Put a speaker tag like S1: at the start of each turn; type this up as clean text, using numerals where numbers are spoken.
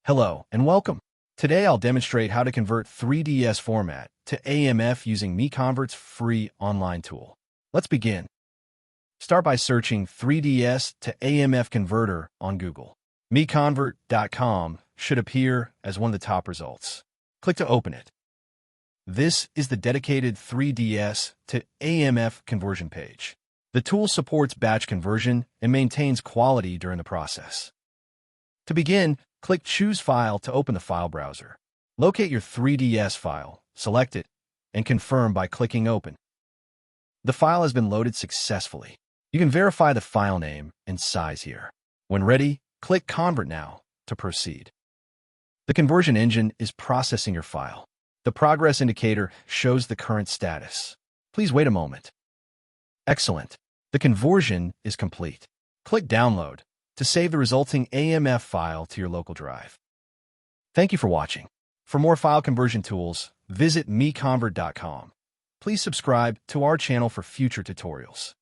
S1: Hello and welcome. Today I'll demonstrate how to convert 3ds format to AMF using MiConvert's free online tool. Let's begin. Start by searching 3ds to AMF converter on Google. MiConvert.com should appear as one of the top results. Click to open it. This is the dedicated 3ds to AMF conversion page. The tool supports batch conversion and maintains quality during the process. To begin, click Choose File to open the file browser. Locate your 3ds file, select it, and confirm by clicking Open. The file has been loaded successfully. You can verify the file name and size here. When ready, click Convert Now to proceed. The conversion engine is processing your file. The progress indicator shows the current status. Please wait a moment. Excellent. The conversion is complete. Click Download to save the resulting AMF file to your local drive. Thank you for watching. For more file conversion tools, visit MiConvert.com. Please subscribe to our channel for future tutorials.